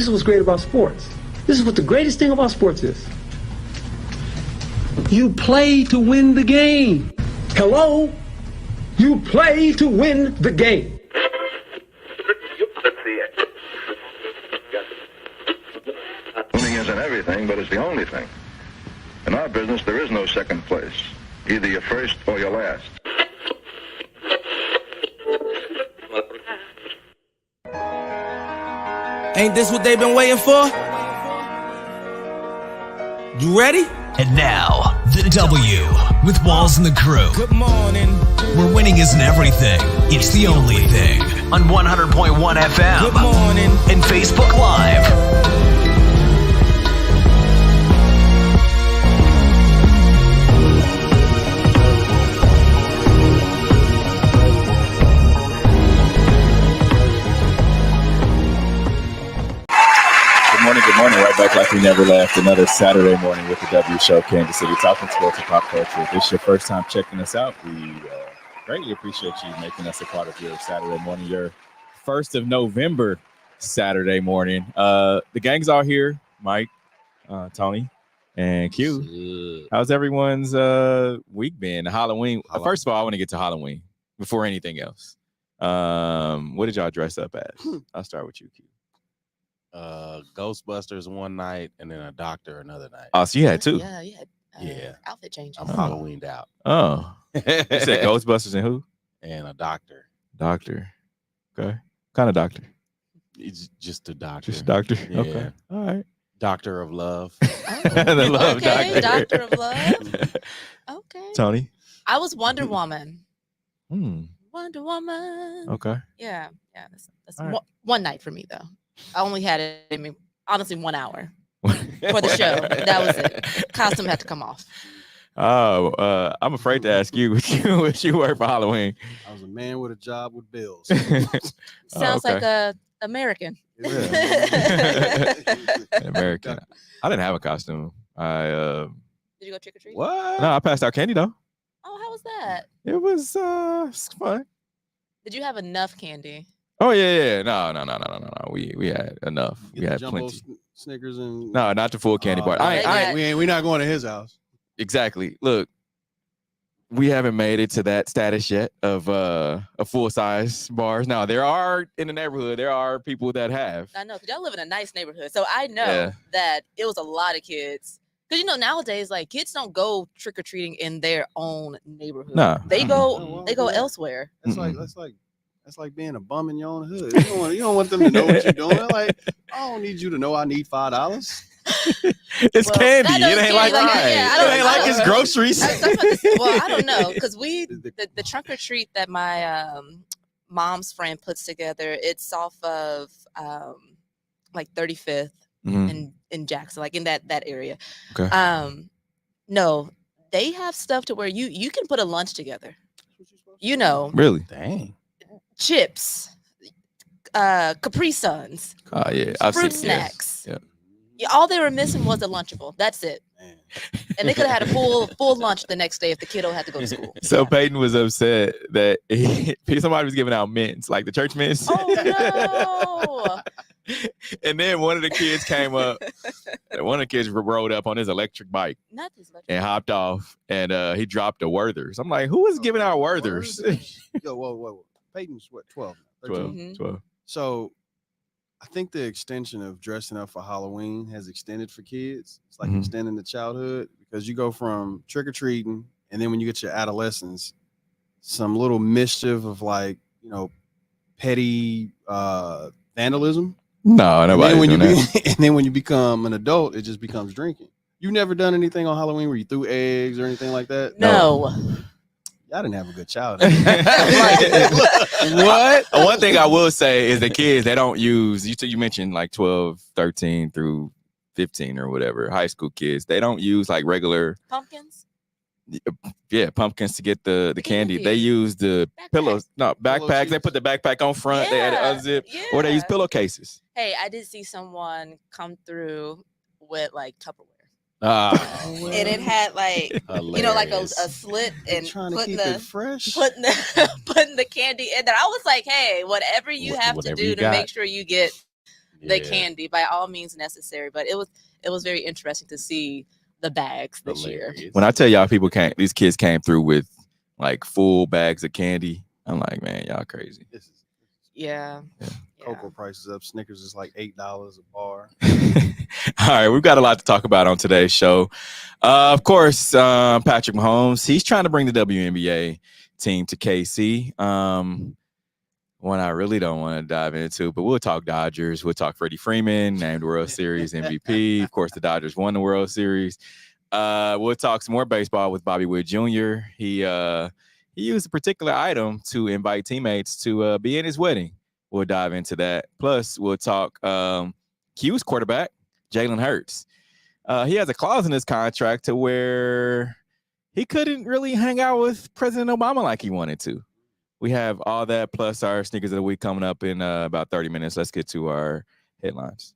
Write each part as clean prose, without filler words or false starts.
This is what's great about sports. This is what the greatest thing about sports is. You play to win the game. Hello? You play to win the game. Winning isn't everything, but it's the only thing. In our business, there is no second place. Either you're first or you're last. Ain't this what they've been waiting for? You ready? And now, the W with Walls and the crew. Good morning. Where winning isn't everything, it's the only thing. On 100.1 FM. Good morning. And Facebook Live. Good morning. Right back like we never left. Another Saturday morning with the W Show, Kansas City, talking sports and pop culture. If this is your first time checking us out, we greatly appreciate you making us a part of your Saturday morning, your 1st of November Saturday morning. The gang's all here, Mike, Tony, and Q. How's everyone's week been? Halloween. First of all, I want to get to Halloween before anything else. What did y'all dress up as? I'll start with you, Q. Ghostbusters one night and then a doctor another night. Oh, so you had two? Yeah, you had outfit changes. I'm Halloweened out. Oh. You said Ghostbusters and who? And a doctor. Doctor. Okay. Kind of doctor? It's just a doctor. Just a doctor? Yeah. Okay. All right. Doctor of love. The love okay, doctor. Doctor of love. Okay. Tony? I was Wonder Woman. Hmm. Wonder Woman. Okay. Yeah. That's All right. one night for me, though. I only had it, honestly, 1 hour for the show. That was it. Costume had to come off. Oh, I'm afraid to ask you what you were for Halloween. I was a man with a job with bills. Sounds like a American. An American. I didn't have a costume. Did you go trick or treat? What? No, I passed out candy though. Oh, how was that? It was fun. Did you have enough candy? Oh yeah. No. We had enough. We had Jumbo plenty. Snickers and No, not the full candy bar. We're not going to his house. Exactly. Look, we haven't made it to that status yet of a full-size bars. Now, there are in the neighborhood, there are people that have. I know, because y'all live in a nice neighborhood. So I know that it was a lot of kids. Because, nowadays, like, kids don't go trick-or-treating in their own neighborhood. No. They go elsewhere. That's like being a bum in your own hood. You don't want them to know what you're doing. Like, I don't need you to know I need $5. It's candy. It ain't like it ain't like it's groceries. Well, I don't know, because the trunk or treat that my mom's friend puts together, it's off of like 35th in Jackson, like in that area. Okay. No, they have stuff to where you can put a lunch together. Really? Dang. Chips, Capri Suns, fruit snacks. Yeah. All they were missing was a Lunchable. That's it. Man. And they could have had a full lunch the next day if the kiddo had to go to school. So Peyton was upset that somebody was giving out mints, like the church mints. Oh no! And then one of the kids came up. One of the kids rode up on his electric bike and hopped off, and he dropped a Werther's. I'm like, who is giving out Werther's? Yo, whoa. Peyton's what, 12? 12. So I think the extension of dressing up for Halloween has extended for kids. It's like extending the childhood, because you go from trick-or-treating, and then when you get your adolescence, some little mischief of like, petty vandalism. No, nobody doing that. And then when you become an adult, it just becomes drinking. You never done anything on Halloween where you threw eggs or anything like that? No. Y'all didn't have a good childhood. What? One thing I will say is the kids, they don't use, you mentioned like 12, 13 through 15 or whatever, high school kids. They don't use like regular pumpkins. Yeah, pumpkins to get the candy. They use the pillows. No, backpacks. They put the backpack on front. They had to unzip. Or they use pillowcases. Hey, I did see someone come through with like Tupperware. And it had like like a slit and putting the candy in there. I was like, hey, whatever you have to do to make sure you get they can be by all means necessary. But it was very interesting to see the bags this year. When I tell y'all these kids came through with like full bags of candy, I'm like, man, y'all crazy. Yeah. Cocoa prices up. Snickers is like $8 a bar. All right, we've got a lot to talk about on today's show. Of course, Patrick Mahomes, he's trying to bring the WNBA team to KC. One I really don't want to dive into, but we'll talk Dodgers. We'll talk Freddie Freeman, named World Series MVP. Of course, the Dodgers won the World Series. We'll talk some more baseball with Bobby Witt Jr. He used a particular item to invite teammates to be in his wedding. We'll dive into that. Plus, we'll talk Q's quarterback, Jalen Hurts. He has a clause in his contract to where he couldn't really hang out with President Obama like he wanted to. We have all that plus our sneakers of the week coming up in about 30 minutes. Let's get to our headlines.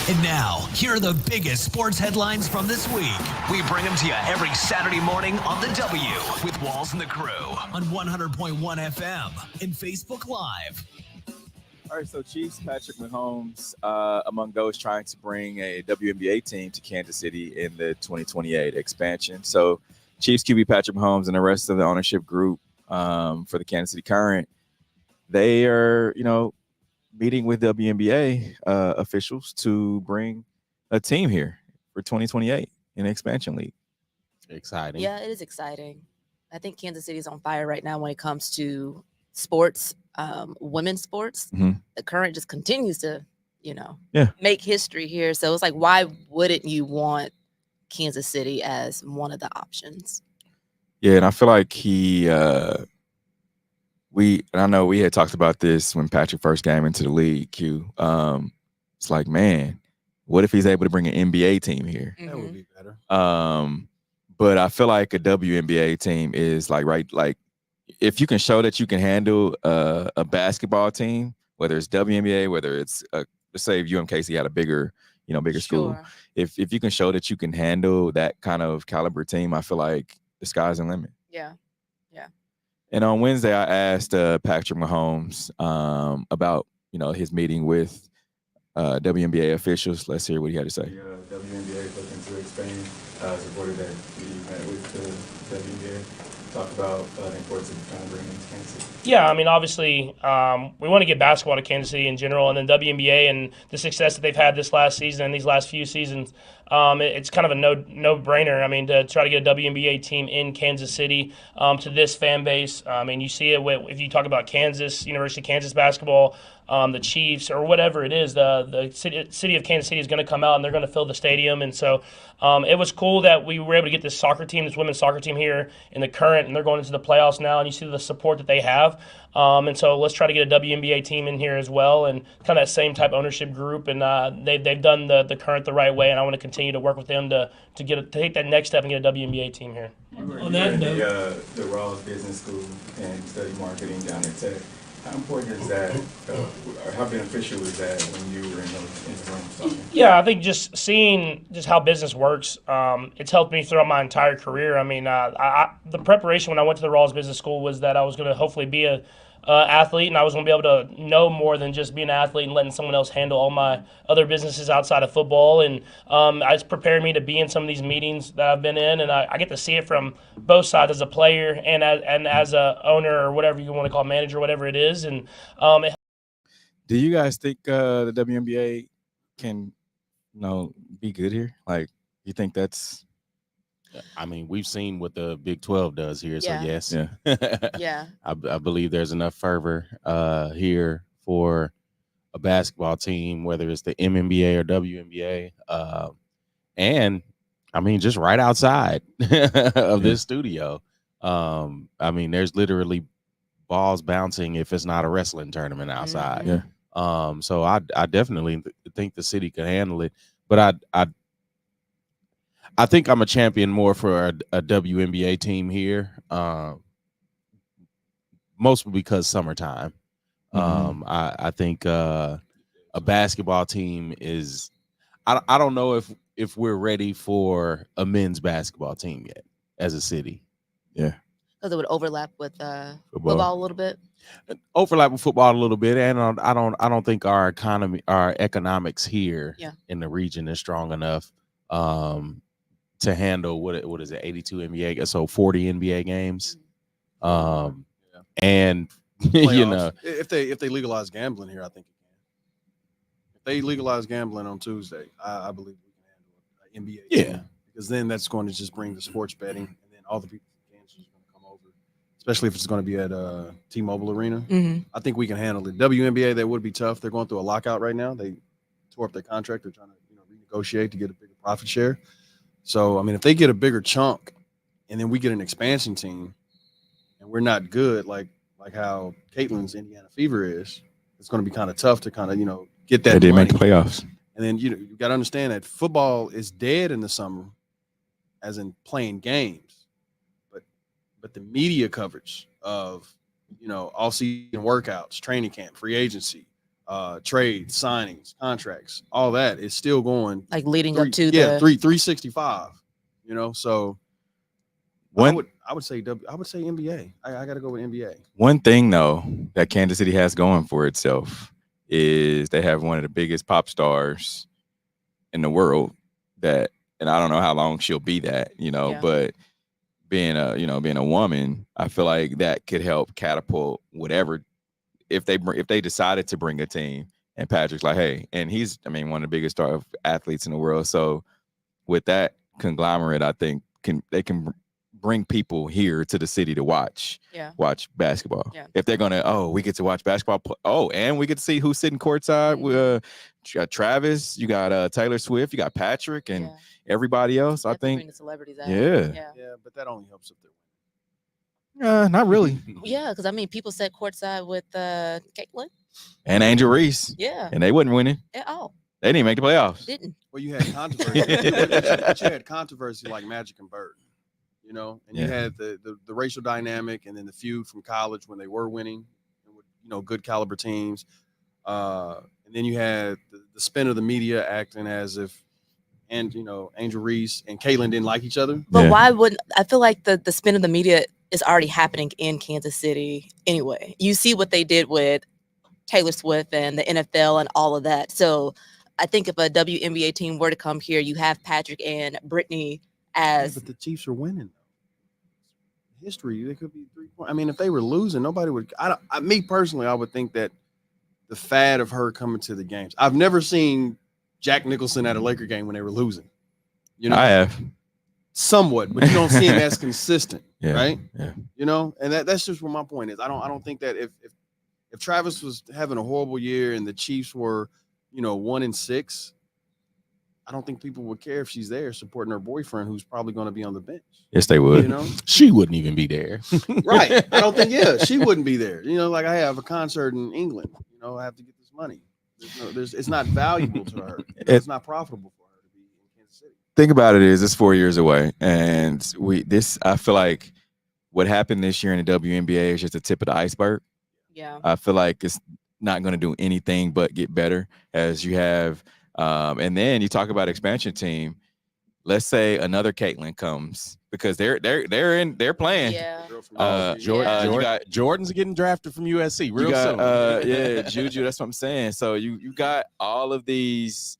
And now, here are the biggest sports headlines from this week. We bring them to you every Saturday morning on The W with Walls and the Crew on 100.1 FM and Facebook Live. All right, so Chiefs, Patrick Mahomes, among those trying to bring a WNBA team to Kansas City in the 2028 expansion. So Chiefs QB Patrick Mahomes and the rest of the ownership group for the Kansas City Current, they are, meeting with WNBA officials to bring a team here for 2028 in the expansion league. Exciting. Yeah, it is exciting. I think Kansas City is on fire right now when it comes to sports, women's sports. Mm-hmm. The Current just continues to, make history here. So it's like, why wouldn't you want Kansas City as one of the options? Yeah, and I feel like I know we had talked about this when Patrick first came into the league, Q. It's like, man, what if he's able to bring an NBA team here? That would be better. But I feel like a WNBA team is like if you can show that you can handle a basketball team, whether it's WNBA, whether it's let's say if UMKC had a bigger school, if you can show that you can handle that kind of caliber team, I feel like the sky's the limit. Yeah. And on Wednesday, I asked Patrick Mahomes about his meeting with WNBA officials. Let's hear what he had to say. The WNBA is looking to expand. Supported that we met with the WNBA. Talk about the importance of trying to bring them to Kansas City. Yeah, I mean, obviously, we want to get basketball to Kansas City in general, and then WNBA and the success that they've had this last season and these last few seasons, it's kind of a no-brainer. I mean, to try to get a WNBA team in Kansas City to this fan base. I mean, you see it if you talk about Kansas, University of Kansas basketball, the Chiefs, or whatever it is, the city of Kansas City is going to come out and they're going to fill the stadium. And so it was cool that we were able to get this women's soccer team here in the Current, and they're going into the playoffs now, and you see the support that they have. And so let's try to get a WNBA team in here as well, and kind of that same type ownership group. And they've done the Current the right way, and I want to continue to work with them to take that next step and get a WNBA team here. On that note, the Rawls Business School and study marketing down at Tech. How important is that, or how beneficial is that when you were in the rooms talking? Yeah, I think just seeing just how business works, it's helped me throughout my entire career. I mean, the preparation when I went to the Rawls Business School was that I was going to hopefully be a athlete, and I was going to be able to know more than just being an athlete and letting someone else handle all my other businesses outside of football. And it's prepared me to be in some of these meetings that I've been in, and I get to see it from both sides as a player and as a owner, or whatever you want to call manager, whatever it is. And do you guys think the WNBA can be good here? Like, you think that's? I mean, we've seen what the Big 12 does here, so yes. Yeah. I believe there's enough fervor here for a basketball team, whether it's the MNBA or WNBA. And, I mean, just right outside of this studio. I mean, there's literally balls bouncing if it's not a wrestling tournament outside. Yeah. So I definitely think the city could handle it. But I think I'm a champion more for a WNBA team here, mostly because summertime. I think a basketball team is – I don't know if we're ready for a men's basketball team yet as a city. Yeah. Because it would overlap with football a little bit. Overlap with football a little bit, and I don't think our economics here in the region is strong enough to handle what is it 82 NBA, so 40 NBA games, and you know, if they legalize gambling here, I think it can. If they legalize gambling on Tuesday, I believe we can handle an NBA team, because then that's going to just bring the sports betting, and then all the people from Kansas are going to come over, especially if it's going to be at T-Mobile Arena. I think we can handle it. WNBA, that would be tough. They're going through a lockout right now. They tore up their contract. They're trying to renegotiate to get a bigger profit share. So, I mean, if they get a bigger chunk and then we get an expansion team and we're not good, like how Caitlin's Indiana Fever is, it's going to be kind of tough to kind of, get that. They didn't make the playoffs. And then, you got to understand that football is dead in the summer, as in playing games. But the media coverage of, all season workouts, training camp, free agency, trades, signings, contracts, all that is still going, like leading up to 365. So I would say NBA. I got to go with NBA. One thing though that Kansas City has going for itself is they have one of the biggest pop stars in the world, and I don't know how long she'll be that, but being a woman, I feel like that could help catapult whatever. If they decided to bring a team, and Patrick's like, hey, and he's, one of the biggest athletes in the world. So with that conglomerate, I think they can bring people here to the city to watch basketball. If they're gonna, we get to watch basketball. And we get to see who's sitting courtside. You got Travis, you got Taylor Swift, you got Patrick, and everybody else. I think bring the celebrities out. Yeah, but that only helps if they're. Not really. Yeah, because people sat courtside with Caitlin and Angel Reese. Yeah, and they wasn't winning at all. They didn't make the playoffs. Didn't. Well, you had controversy. But you had controversy like Magic and Bird, and you had the racial dynamic, and then the feud from college when they were winning, with, good caliber teams, and then you had the spin of the media acting as if, and Angel Reese and Caitlin didn't like each other. But why wouldn't I feel like the spin of the media is already happening in Kansas City anyway? You see what they did with Taylor Swift and the NFL and all of that. So I think if a WNBA team were to come here, you have Patrick and Brittany as. But the Chiefs are winning. History, they could be 3 points. If they were losing, nobody would. Me personally, I would think that the fad of her coming to the games. I've never seen Jack Nicholson at a Laker game when they were losing. I have. Somewhat, but you don't see him as consistent, right? Yeah. And that's just where my point is. I don't think that if Travis was having a horrible year and the Chiefs were, 1-6, I don't think people would care if she's there supporting her boyfriend, who's probably going to be on the bench. Yes, they would. She wouldn't even be there. Right. I don't think. she wouldn't be there. Like I have a concert in England. I have to get this money. It's not valuable to her. It's not profitable for her to be in Kansas City. Think about it, it's 4 years away, and I feel like what happened this year in the WNBA is just the tip of the iceberg. Yeah, I feel like it's not going to do anything but get better as you have, and then you talk about expansion team. Let's say another Caitlin comes because they're playing. Yeah. Jordan's getting drafted from USC real soon. Juju. That's what I'm saying. So you got all of these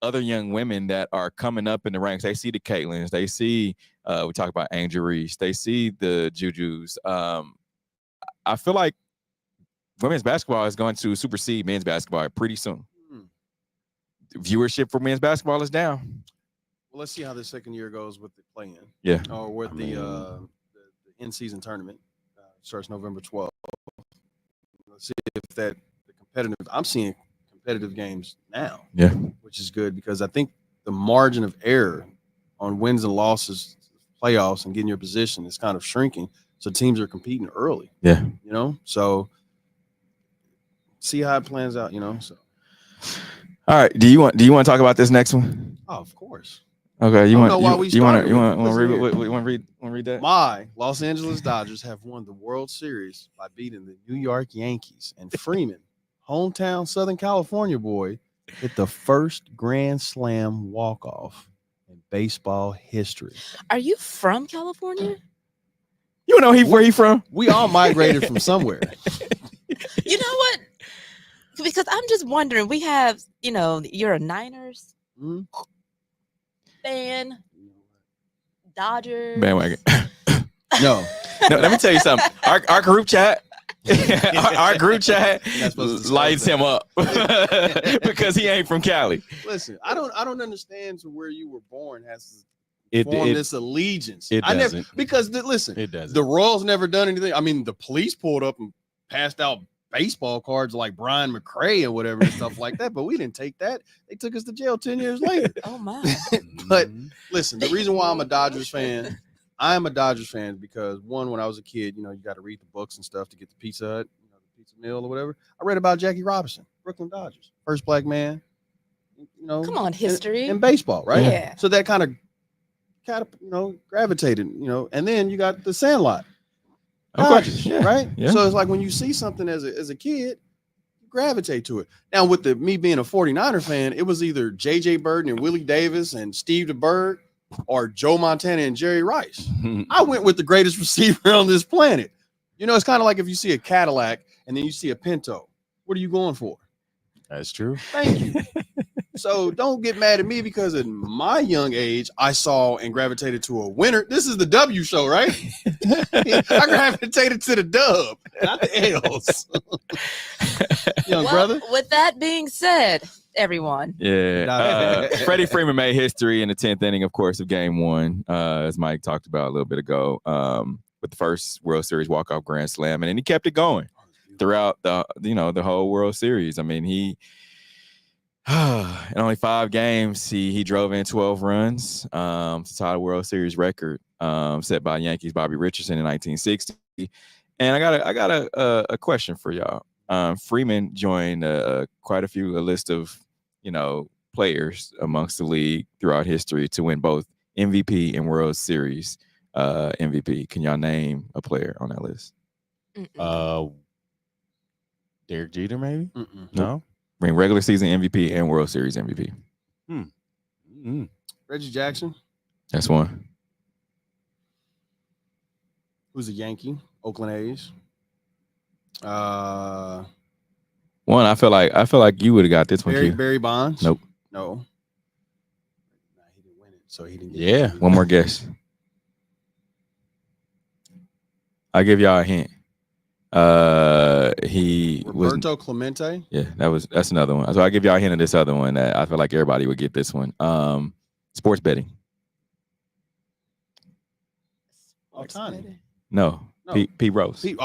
other young women that are coming up in the ranks. They see the Caitlins. They see we talk about Angel Reese. They see the Jujus. I feel like women's basketball is going to supersede men's basketball pretty soon. Viewership for men's basketball is down. Well, let's see how the second year goes with the play-in. Yeah. Or with the in-season tournament. Starts November 12th. Let's see if the competitive. I'm seeing competitive games now. Yeah. Which is good because I think the margin of error on wins and losses, playoffs, and getting your position is kind of shrinking. So teams are competing early. Yeah. So see how it plans out. So. All right. Do you want to talk about this next one? Oh, of course. Okay. You want to read that? My Los Angeles Dodgers have won the World Series by beating the New York Yankees, and Freeman, hometown Southern California boy, hit the first Grand Slam walk-off in baseball history. Are you from California? You know where he from? We all migrated from somewhere. You know what? Because I'm just wondering, we have, you're a Niners fan, Dodgers. Bandwagon. No, let me tell you something. Our group chat, our group chat lights him up because he ain't from Cali. Listen, I don't understand to where you were born has It form this allegiance. It doesn't. never, because listen, It doesn't. The Royals never done anything. I mean, the police pulled up and passed out baseball cards like Brian McRae and whatever and stuff like that, but we didn't take that. They took us to jail 10 years later. Oh my! But listen, the reason why I'm a Dodgers fan, because one, when I was a kid, you got to read the books and stuff to get the Pizza Hut, the pizza meal or whatever. I read about Jackie Robinson, Brooklyn Dodgers, first black man. Come on, history in baseball, right? Yeah. So that kind of gravitated, and then you got the Sandlot. Dodgers, right? Yeah. So it's like when you see something as a kid, you gravitate to it. Now with me being a 49er fan, it was either J.J. Burton and Willie Davis and Steve DeBerg or Joe Montana and Jerry Rice. I went with the greatest receiver on this planet. It's kind of like if you see a Cadillac and then you see a Pinto. What are you going for? That's true. Thank you. So don't get mad at me because at my young age, I saw and gravitated to a winner. This is the W show, right? I gravitated to the dub, not the L's. Young brother. With that being said, everyone. Yeah. Freddie Freeman made history in the 10th inning, of course, of game one, as Mike talked about a little bit ago, with the first World Series walk-off grand slam. And then he kept it going throughout the whole World Series. I mean, in only 5 games, he drove in 12 runs to tie the World Series record set by Yankees Bobby Richardson in 1960. And I got a question for y'all. Freeman joined quite a list of players amongst the league throughout history to win both MVP and World Series MVP. Can y'all name a player on that list? Derek Jeter, maybe? No. I mean, regular season MVP and World Series MVP. Reggie Jackson. That's one. Who's a Yankee? Oakland A's. One, I feel like you would have got this one. Barry Bonds. Nope. No. He didn't win it, so he didn't get it. One more guess. I'll give y'all a hint. He Roberto Clemente. Yeah, that's another one. So I'll give y'all a hint of this other one that I feel like everybody would get this one. Sports betting. Ohtani. No. Pete Rose. Pete.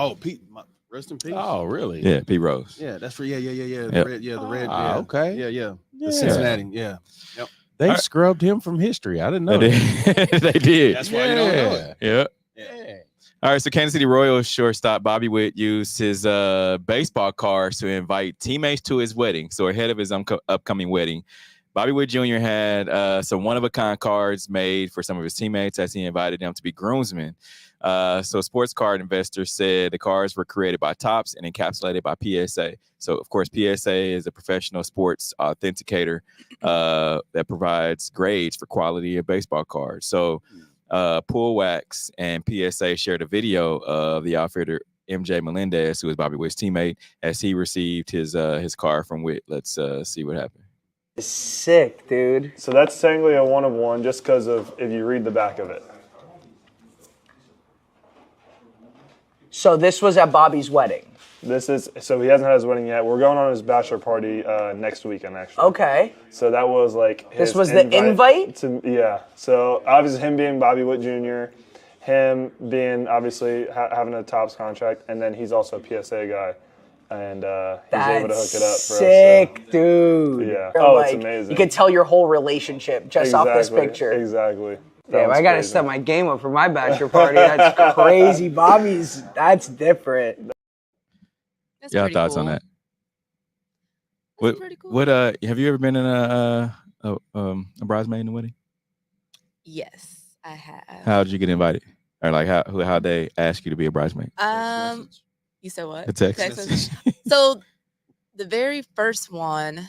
Rest in peace. Oh, really? Yeah, Pete Rose. Yeah, that's for the Yep. red. Yeah, the red. Okay. Yeah. The Cincinnati. Yeah. Yep. They scrubbed him from history. I didn't know. They did. That's why you don't know it. Yeah. All right, so Kansas City Royals shortstop Bobby Witt used his baseball cards to invite teammates to his wedding. So ahead of his upcoming wedding, Bobby Witt Jr. had some one-of-a-kind cards made for some of his teammates as he invited them to be groomsmen. So sports card investors said the cards were created by Topps and encapsulated by PSA. So, of course, PSA is a professional sports authenticator that provides grades for quality of baseball cards. So Pool Wax and PSA shared a video of the outfielder MJ Melendez, who was Bobby Witt's teammate, as he received his card from Witt. Let's see what happened. Sick, dude. So that's technically a 1 of 1 just because of if you read the back of it. So this was at Bobby's wedding. So he hasn't had his wedding yet. We're going on his bachelor party next weekend, actually. Okay. So that was like this was the invite? Yeah. So obviously him being Bobby Witt Jr., him being obviously having a Topps contract, and then he's also a PSA guy. And he's able to hook it up for us. Sick, dude. Yeah. It's amazing. You can tell your whole relationship just off this picture. Exactly. Damn, I got to step my game up for my bachelor party. That's crazy. Bobby's, that's different. That's Y'all thoughts cool. on that? That's pretty cool. What have you ever been in a bridesmaid in the wedding? Yes, I have. How did you get invited? Or like how they ask you to be a bridesmaid? You said what? A text message. So the very first one,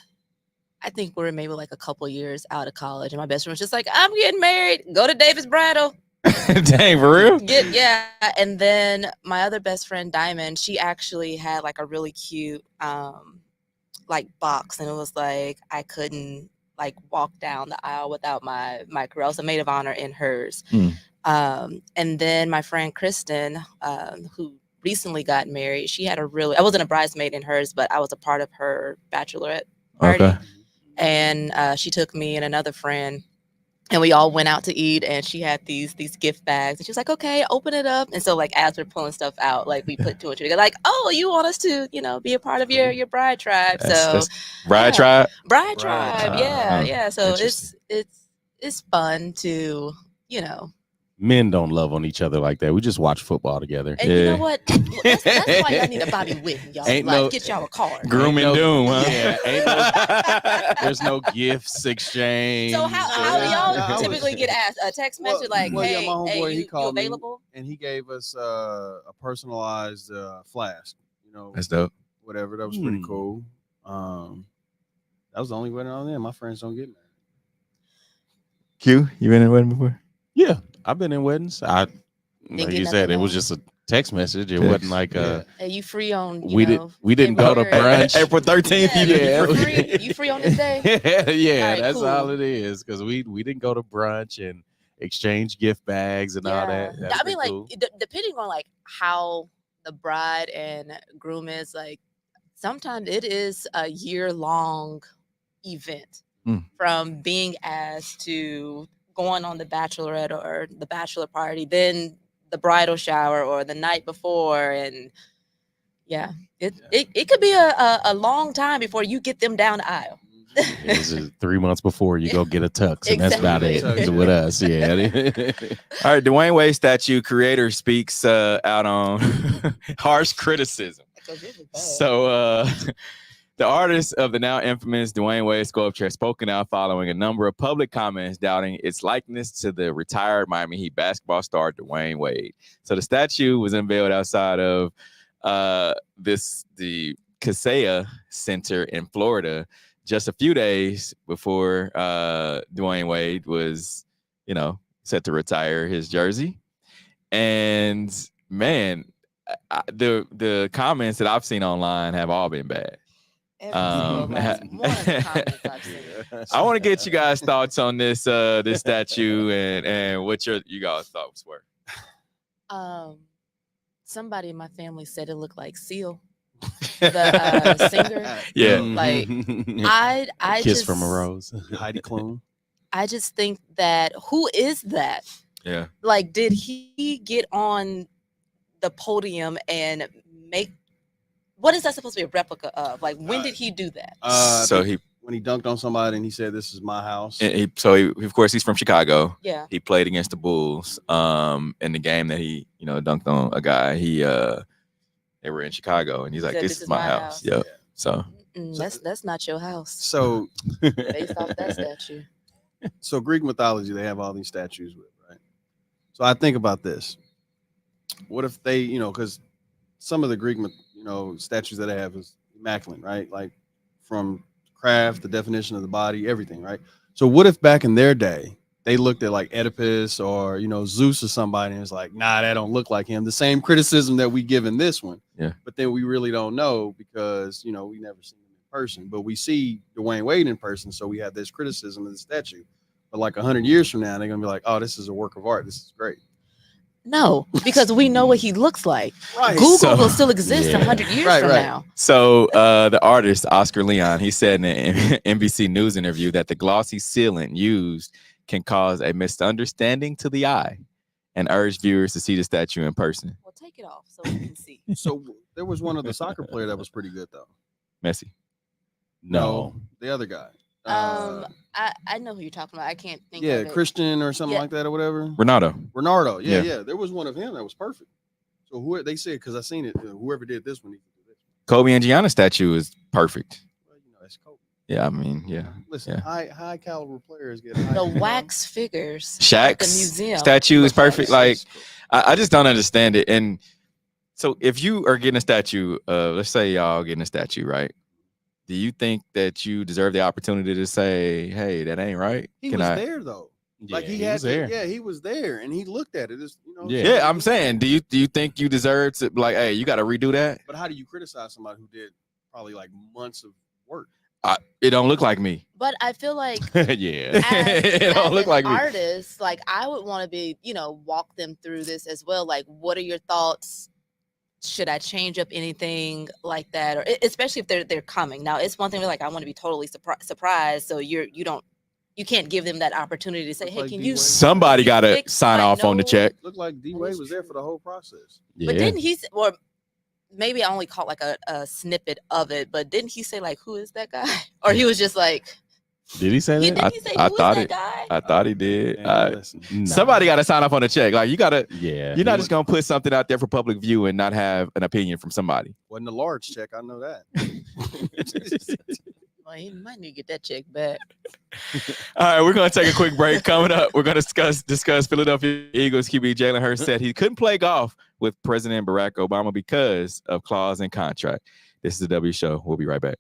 I think we were maybe like a couple years out of college, and my best friend was just like, "I'm getting married. Go to Davis Bridal." Dang, for real? Yeah. And then my other best friend, Diamond, she actually had like a really cute like box, and it was like I couldn't like walk down the aisle without my career. I was a maid of honor in hers. And then my friend Kristen, who recently got married, she had I wasn't a bridesmaid in hers, but I was a part of her bachelorette party. Okay. And she took me and another friend, and we all went out to eat, and she had these gift bags, and she was like, okay, open it up. And so like as we're pulling stuff out, like we put two and two together, like, oh, you want us to, be a part of your bride tribe. That's bride tribe? Bride tribe. Yeah. So it's fun to, Men don't love on each other like that. We just watch football together. And you know what? That's why y'all need a Bobby Witt, y'all. Get y'all a card. Groom and doom, huh? Yeah, there's no gifts exchange. So how do y'all typically get asked? A text message like, hey, my homeboy, he called you available? Me, and he gave us a personalized flask. That's dope. Whatever. That was pretty cool. That was the only wedding on there. My friends don't get married. Q, you been in a wedding before? Yeah, I've been in weddings. Like you said, it was just a text message. It wasn't like hey, you free on we didn't go to brunch. April 13th. You free on this day? Yeah, that's cool. All it is, because we didn't go to brunch and exchange gift bags and all that. That's I mean, like cool. Depending on like how the bride and groom is, like sometimes it is a year-long event from being asked to going on the bachelorette or the bachelor party, then the bridal shower or the night before. And it could be a long time before you get them down the aisle. This is 3 months before you go get a tux, and that's about it with us. Yeah. All right, Dwyane Wade statue creator speaks out on harsh criticism. So the artist of the now infamous Dwyane Wade sculpture has spoken out following a number of public comments doubting its likeness to the retired Miami Heat basketball star Dwyane Wade. So the statue was unveiled outside of the Kaseya Center in Florida just a few days before Dwyane Wade was, set to retire his jersey. And man, the comments that I've seen online have all been bad. I want to get you guys' thoughts on this this statue and what you guys' thoughts were. Somebody in my family said it looked like Seal, the singer. Yeah, like I Kiss just, from a Rose. Heidi Klum. I just think that who is that? Yeah, like did he get on the podium and make? What is that supposed to be a replica of? Like, when did he do that? When he dunked on somebody and he said, "This is my house." Of course, he's from Chicago. Yeah. He played against the Bulls. In the game that he, dunked on a guy. They were in Chicago, and he's like, "This is my house." Yep. So that's not your house. So based off that statue. So Greek mythology, they have all these statues with, right? So I think about this. What if they, because some of the Greek statues that I have is immaculate, right? Like from craft, the definition of the body, everything, right? So what if back in their day they looked at like Oedipus or Zeus or somebody and was like, nah, that don't look like him. The same criticism that we give in this one. Yeah. But then we really don't know because we never seen him in person. But we see Dwyane Wade in person, so we have this criticism of the statue. But like 100 years from now, they're gonna be like, oh, this is a work of art. This is great. No, because we know what he looks like. Right. Google will still exist 100 years from now. So the artist, Oscar Leon, he said in an NBC News interview that the glossy sealant used can cause a misunderstanding to the eye and urged viewers to see the statue in person. Well, take it off so we can see. So there was one of the soccer player that was pretty good, though. Messi? No, the other guy. I know who you're talking about. I can't think of it. Christian or something like that or whatever. Ronaldo. Yeah. There was one of him that was perfect. So who they said, because I seen it, whoever did this one needs to do this one. Kobe and Gianna statue is perfect. Well, it's Kobe. Yeah, I mean, yeah. Listen, high caliber players get the wax figures. Shaq's at the museum statue is perfect. Like, I just don't understand it. And so if you are getting a statue, let's say y'all getting a statue, right? Do you think that you deserve the opportunity to say, hey, that ain't right? He was there, though. Like he was there. Yeah, he was there, and he looked at it. It's, Yeah, I'm saying, do you think you deserve to like, hey, you got to redo that? But how do you criticize somebody who did probably like months of work? It don't look like me. But I feel like it don't look like me. Artist, like I would want to be, walk them through this as well. Like, what are your thoughts? Should I change up anything like that, or especially if they're coming? Now, it's one thing like I want to be totally surprised, so you can't give them that opportunity to say, hey, can you? Somebody got to sign off on the check. Looked like D-Wade was there for the whole process. Yeah. But didn't he? Or maybe I only caught like a snippet of it. But didn't he say like, who is that guy? Or he was just like. Did he say that? I thought it. Guy? I thought he did. Somebody got to sign off on the check. Like you got to. Yeah. You're not just gonna put something out there for public view and not have an opinion from somebody. Wasn't a large check. I know that. Well, he might need to get that check back. All right, we're gonna take a quick break. Coming up, we're gonna discuss Philadelphia Eagles QB Jalen Hurts said he couldn't play golf with President Barack Obama because of clause in contract. This is the W Show. We'll be right back.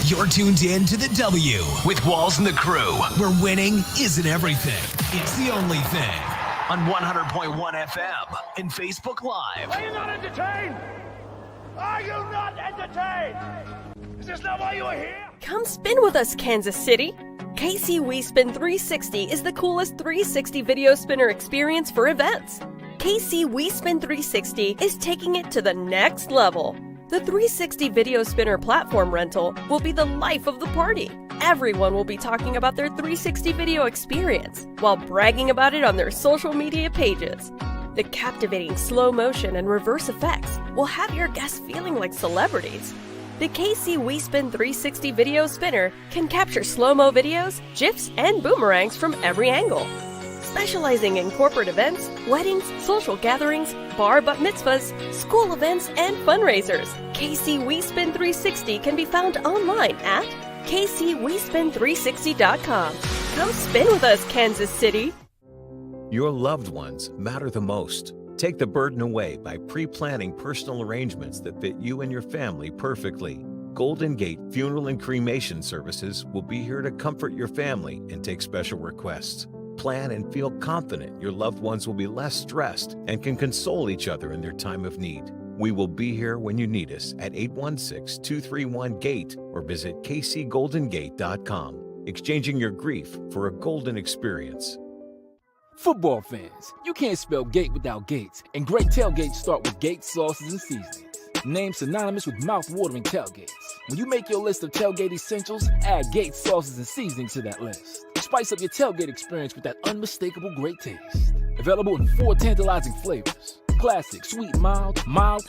You're tuned in to the W with Walls and the Crew, where winning isn't everything. It's the only thing. On 100.1 FM and Facebook Live. Are you not entertained? Are you not entertained? Is this not why you are here? Come spin with us, Kansas City. KC We Spin 360 is the coolest 360 video spinner experience for events. KC We Spin 360 is taking it to the next level. The 360 video spinner platform rental will be the life of the party. Everyone will be talking about their 360 video experience while bragging about it on their social media pages. The captivating slow motion and reverse effects will have your guests feeling like celebrities. The KC We Spin 360 video spinner can capture slow-mo videos, GIFs, and boomerangs from every angle. Specializing in corporate events, weddings, social gatherings, bar bat mitzvahs, school events, and fundraisers, KC We Spin 360 can be found online at kcwespin360.com. Come spin with us, Kansas City. Your loved ones matter the most. Take the burden away by pre-planning personal arrangements that fit you and your family perfectly. Golden Gate Funeral and Cremation Services will be here to comfort your family and take special requests. Plan and feel confident your loved ones will be less stressed and can console each other in their time of need. We will be here when you need us at 816-231-GATE or visit kcgoldengate.com, exchanging your grief for a golden experience. Football fans, you can't spell gate without Gates, and great tailgates start with Gates sauces and seasonings. Named synonymous with mouth-watering tailgates. When you make your list of tailgate essentials, add Gates sauces and seasonings to that list. Spice up your tailgate experience with that unmistakable great taste. Available in 4 tantalizing flavors. Classic, sweet, mild,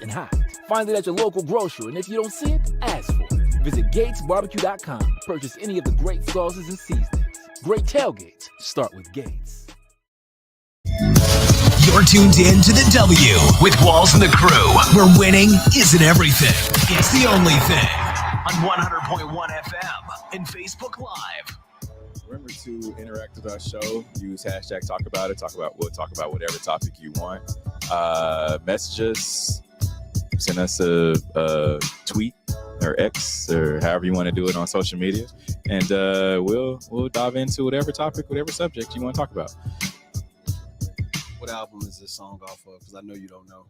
and hot. Find it at your local grocery, and if you don't see it, ask for it. Visit GatesBarbecue.com to purchase any of the great sauces and seasonings. Great tailgates start with Gates. You're tuned in to the W with Walls and the Crew, where winning isn't everything. It's the only thing. On 100.1 FM and Facebook Live. Remember to interact with our show. Use hashtag talk about it. We'll talk about whatever topic you want. Message us. Send us a tweet or X or however you want to do it on social media. And we'll dive into whatever topic, whatever subject you want to talk about. What album is this song off of? Because I know you don't know.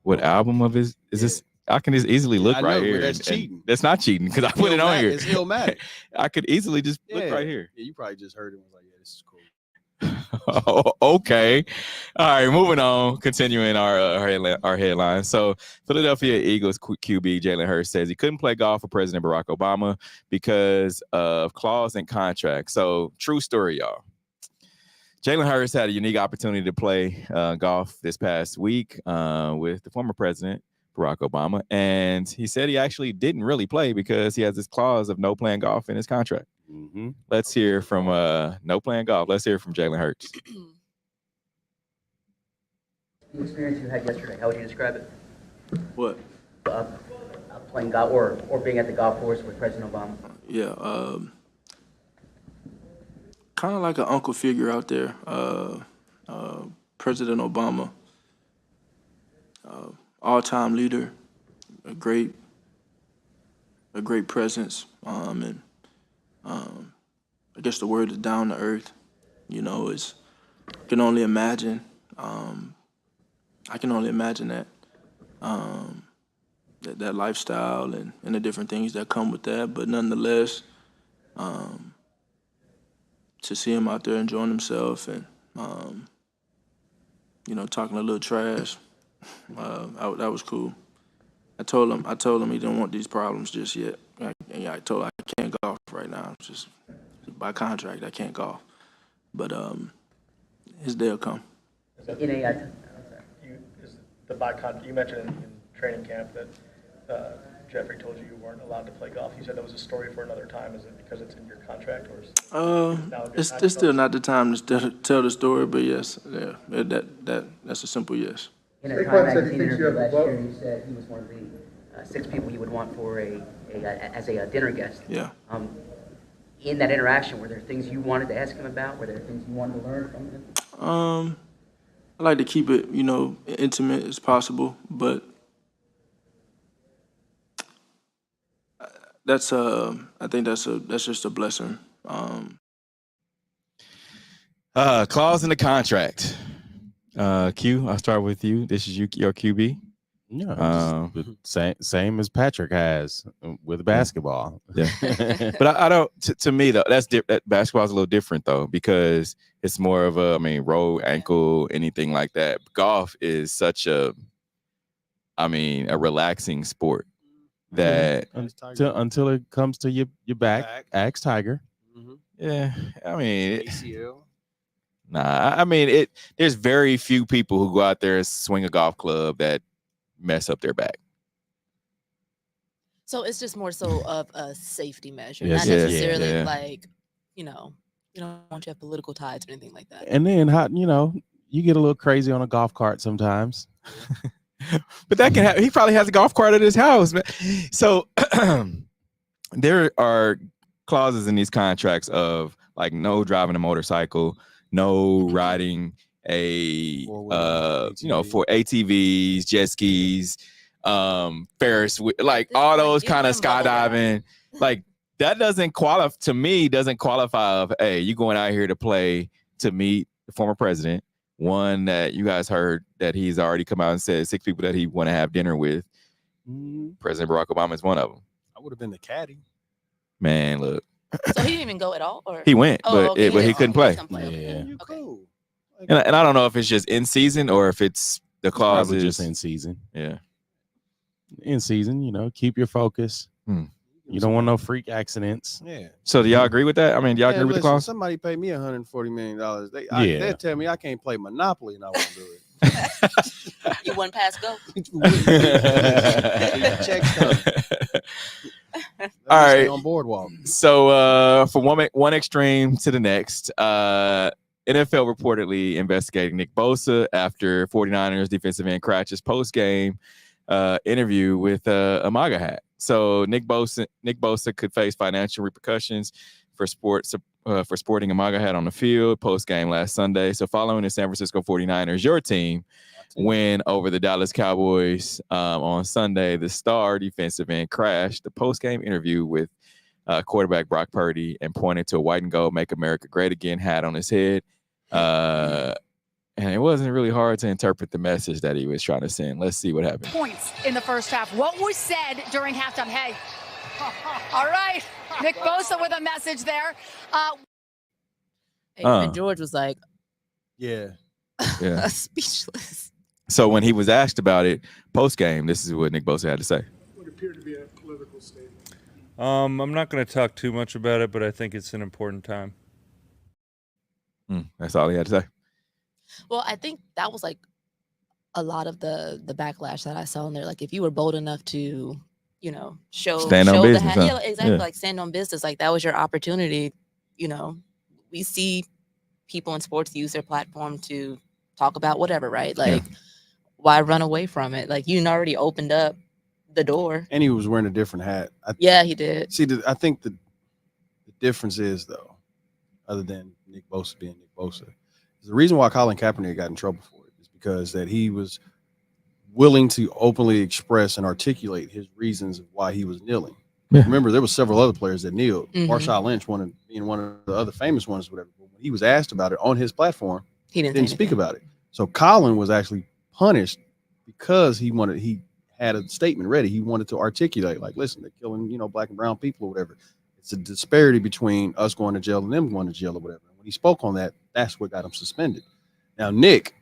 What album of is this? I can just easily look right here. That's cheating. That's not cheating because I put it on here. It's Illmatic. I could easily just look right here. Yeah, you probably just heard it and was like, yeah, this is cool. Oh, okay. All right, moving on. Continuing our headline. So, Philadelphia Eagles QB Jalen Hurts says he couldn't play golf for President Barack Obama because of clause in contract. So, true story, y'all. Jalen Hurts had a unique opportunity to play golf this past week with the former president, Barack Obama. And he said he actually didn't really play because he has this clause of no playing golf in his contract. Mm-hmm. Let's hear from no playing golf. Let's hear from Jalen Hurts. The experience you had yesterday, how would you describe it? What? Playing golf or being at the golf course with President Obama? Yeah, kind of like an uncle figure out there, President Obama, all-time leader, a great presence, and I guess the word is down to earth. You know, can only imagine. I can only imagine that. That lifestyle and the different things that come with that. But nonetheless, to see him out there enjoying himself and, you know, talking a little trash, that was cool. I told him he didn't want these problems just yet. I told him I can't golf right now. Just by contract, I can't golf. But his day will come. You mentioned in training camp that Jeffrey told you weren't allowed to play golf. You said that was a story for another time. Is it because it's in your contract, or is it's still not the time to tell the story? But yes, yeah, that's a simple yes. In a Time magazine interview last year, he said he was one of the 6 people you would want for as a dinner guest. Yeah. In that interaction, were there things you wanted to ask him about? Were there things you wanted to learn from him? I like to keep it, you know, intimate as possible, but I think that's just a blessing. Clause in the contract. Q, I'll start with you. This is your QB. Yeah, same as Patrick has with basketball. Yeah, but I don't. To me though, that basketball is a little different though, because it's more of a, roll, ankle, anything like that. Golf is such a relaxing sport that until it comes to your back. Axe Tiger. Mm-hmm. Yeah, ACL. Nah, there's very few people who go out there and swing a golf club that mess up their back. So it's just more so of a safety measure, Yes, not necessarily yeah. like, you don't want to have political ties or anything like that. And then you get a little crazy on a golf cart sometimes. But that can happen. He probably has a golf cart at his house. So there are clauses in these contracts of like no driving a motorcycle, no riding for ATVs, jet skis, Ferris, like all those kind of skydiving. Like that doesn't qualify of, hey, you going out here to play to meet the former president. One that you guys heard that he's already come out and said 6 people that he want to have dinner with. President Barack Obama is one of them. I would have been the caddy. Man, look. So he didn't even go at all, or he went, but he couldn't play. Yeah. Cool. And I don't know if it's just in season or if it's the clause Probably is just in season. Yeah, in season. Keep your focus. You don't want no freak accidents. Yeah. So do y'all agree with that? Do y'all agree with the clause? Somebody paid me $140 million. They tell me I can't play Monopoly and I won't do it. You wouldn't pass go. Checks come. All right. On boardwalk. So from one extreme to the next, NFL reportedly investigating Nick Bosa after 49ers defensive end Cratch's post-game interview with a MAGA hat. So Nick Bosa could face financial repercussions for sporting a MAGA hat on the field post-game last Sunday. So following the San Francisco 49ers, your team, win over the Dallas Cowboys on Sunday, the star defensive end crashed the post-game interview with quarterback Brock Purdy and pointed to a white and gold "Make America Great Again" hat on his head. And it wasn't really hard to interpret the message that he was trying to send. Let's see what happened. Points in the first half. What was said during halftime? Hey. All right. Nick Bosa with a message there. And George was like, yeah. Speechless. So when he was asked about it post-game, this is what Nick Bosa had to say. Would appear to be a political statement. I'm not going to talk too much about it, but I think it's an important time. That's all he had to say. Well, I think that was like a lot of the backlash that I saw in there. Like if you were bold enough to, stand on business. Yeah, exactly. Yeah. Like stand on business. Like that was your opportunity. We see people in sports use their platform to talk about whatever, right? Like why run away from it? Like you already opened up the door. And he was wearing a different hat. Yeah, he did. See, I think the difference is, though, other than Nick Bosa being Nick Bosa, the reason why Colin Kaepernick got in trouble for it is because that he was willing to openly express and articulate his reasons of why he was kneeling. Yeah. Remember, there were several other players that kneeled. Marshawn Lynch, being one of the other famous ones, whatever. But when he was asked about it on his platform, he didn't speak about it. So Colin was actually punished because he had a statement ready. He wanted to articulate, like, listen, they're killing, black and brown people or whatever. It's a disparity between us going to jail and them going to jail or whatever. When he spoke on that, that's what got him suspended. Now, Nick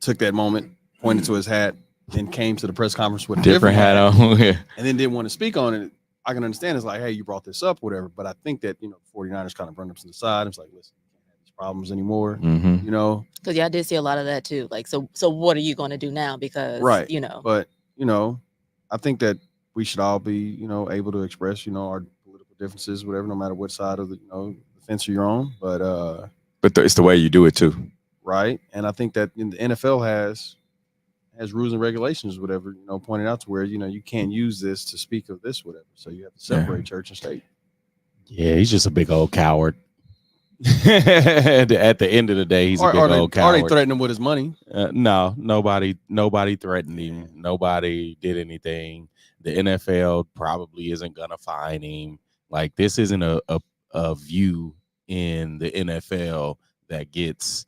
took that moment, pointed to his hat, then came to the press conference with a different hat on, and then didn't want to speak on it. I can understand it's like, hey, you brought this up, whatever. But I think that, 49ers kind of brought him to the side. It's like, listen, you can't have these problems anymore, Because I did see a lot of that too. Like, so what are you going to do now? Because, right. But, I think that we should all be, able to express, our political differences, whatever, no matter what side of the, the fence you're on. But it's the way you do it too. Right. And I think that the NFL has rules and regulations, whatever, pointed out to where, you can't use this to speak of this, whatever. So you have to separate church and state. Yeah, he's just a big old coward. At the end of the day, he's a big old coward. Are they threatening him with his money? No, nobody threatened him. Nobody did anything. The NFL probably isn't gonna fine him. Like, this isn't a view in the NFL that gets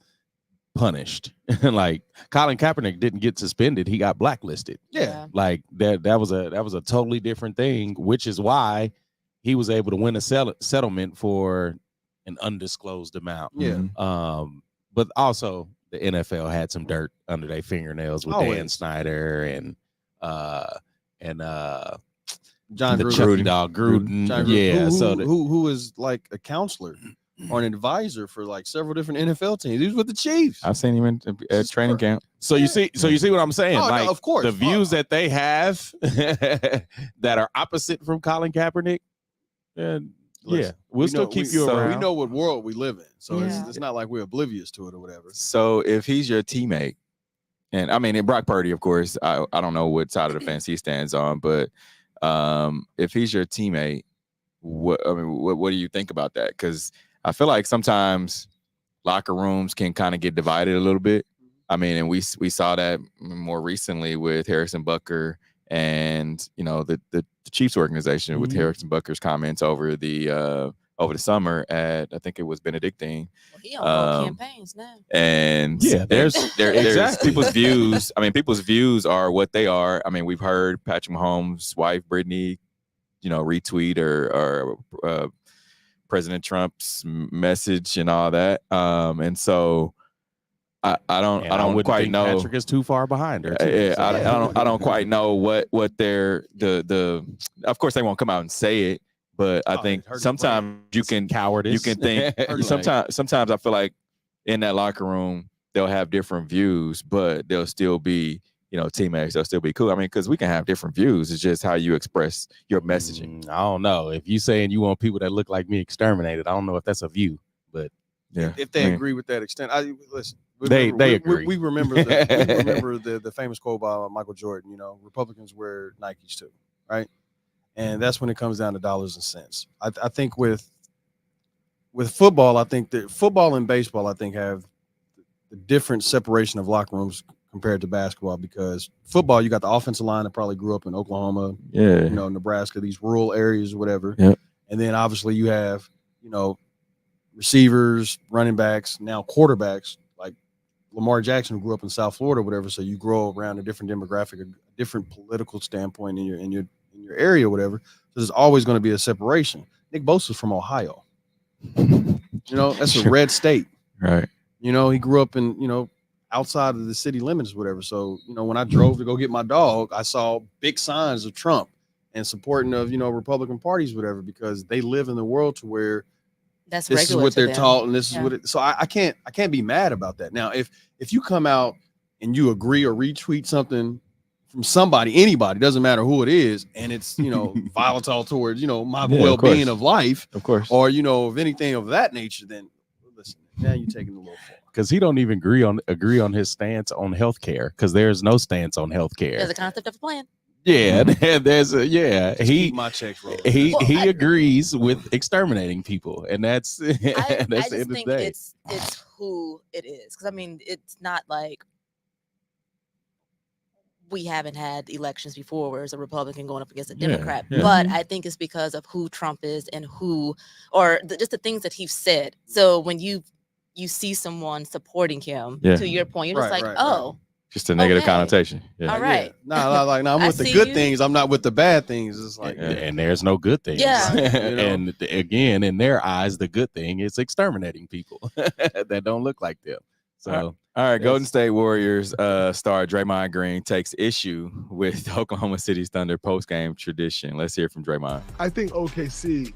punished. Like, Colin Kaepernick didn't get suspended, he got blacklisted. Yeah. Like that was a totally different thing, which is why he was able to win a settlement for an undisclosed amount. Yeah. But also the NFL had some dirt under their fingernails with Dan Snyder and John the Gruden. Chucky Dog Gruden. John Gruden. Yeah, who is like a counselor or an advisor for like several different NFL teams. He was with the Chiefs. I've seen him at training camp. So you see what I'm saying? Oh, like, no, of course. The views that they have that are opposite from Colin Kaepernick. We'll still keep you around. We know what world we live in, so it's not like we're oblivious to it or whatever. So if he's your teammate, and I mean, in Brock Purdy, of course, I don't know what side of the fence he stands on, but if he's your teammate, what do you think about that? Because I feel like sometimes locker rooms can kind of get divided a little bit. I mean, and we saw that more recently with Harrison Butker and the Chiefs organization with Harrison Butker's comments over the summer at, I think it was Benedictine. Well, he on campaigns now. And there's exactly. people's views. I mean, people's views are what they are. I mean, we've heard Patrick Mahomes' wife Brittany, retweet or President Trump's message and all that. And so I don't quite know. Patrick is too far behind her. I don't quite know what their of course they won't come out and say it, but I think sometimes you can think sometimes I feel like in that locker room they'll have different views, but they'll still be teammates. They'll still be cool. I mean, because we can have different views. It's just how you express your messaging. I don't know. If you saying you want people that look like me exterminated, I don't know if that's a view, but yeah. If they agree with that extent, listen. They agree. We remember the famous quote by Michael Jordan. Republicans wear Nikes too, right? And that's when it comes down to dollars and cents. I think with football, I think that football and baseball, I think, have the different separation of locker rooms compared to basketball, because football, you got the offensive line that probably grew up in Oklahoma, Nebraska, these rural areas or whatever. Yep. And then obviously you have, receivers, running backs, now quarterbacks, like Lamar Jackson, who grew up in South Florida or whatever. So you grow around a different demographic, a different political standpoint in your area or whatever. So there's always going to be a separation. Nick Bosa's from Ohio. That's a red state. Right. He grew up in, outside of the city limits or whatever. So, when I drove to go get my dog, I saw big signs of Trump and supporting of, Republican parties, whatever, because they live in the world to where this is what they're taught, and this is what it. So I can't be mad about that. Now, if you come out and you agree or retweet something from somebody, anybody, doesn't matter who it is, and it's volatile towards my well-being of life, of course, or of anything of that nature, then listen, now you're taking a little far. Because he don't even agree on his stance on healthcare, because there's no stance on healthcare. There's a concept of a plan. Yeah, there's keep my checks rolling. He agrees with exterminating people, and that's I the just end of the think day. it's who it is, because I mean, it's not like we haven't had elections before where it's a Republican going up against a Democrat, but I think it's because of who Trump is and just the things that he's said. So when you you see someone supporting him. Yeah. To your point, you're just Right, like, right, oh, Just a negative okay. connotation. Yeah. All right. No, I'm I with the see good you. things. I'm not with the bad things. It's like, And there's no good things. Yeah. You know? And again, in their eyes, the good thing is exterminating people that don't look like them. So, all right, Golden State Warriors star Draymond Green takes issue with Oklahoma City's Thunder postgame tradition. Let's hear from Draymond. I think OKC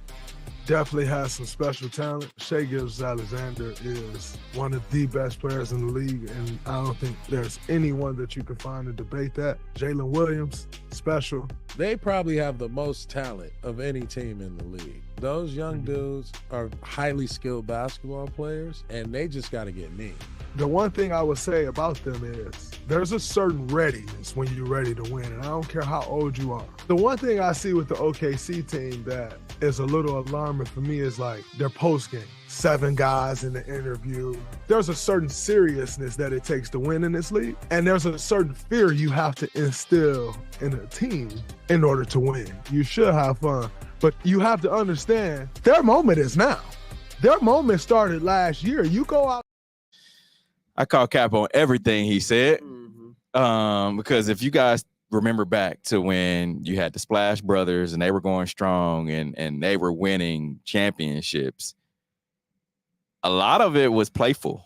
definitely has some special talent. Shai Gilgeous-Alexander is one of the best players in the league, and I don't think there's anyone that you can find to debate that. Jalen Williams, special. They probably have the most talent of any team in the league. Those young dudes are highly skilled basketball players, and they just got to get neat. The one thing I would say about them is there's a certain readiness when you're ready to win, and I don't care how old you are. The one thing I see with the OKC team that is a little alarming for me is like their postgame. 7 guys in the interview. There's a certain seriousness that it takes to win in this league, and there's a certain fear you have to instill in a team in order to win. You should have fun, but you have to understand their moment is now. Their moment started last year. You go out. I call cap on everything he said, because if you guys remember back to when you had the Splash Brothers and they were going strong and they were winning championships, a lot of it was playful,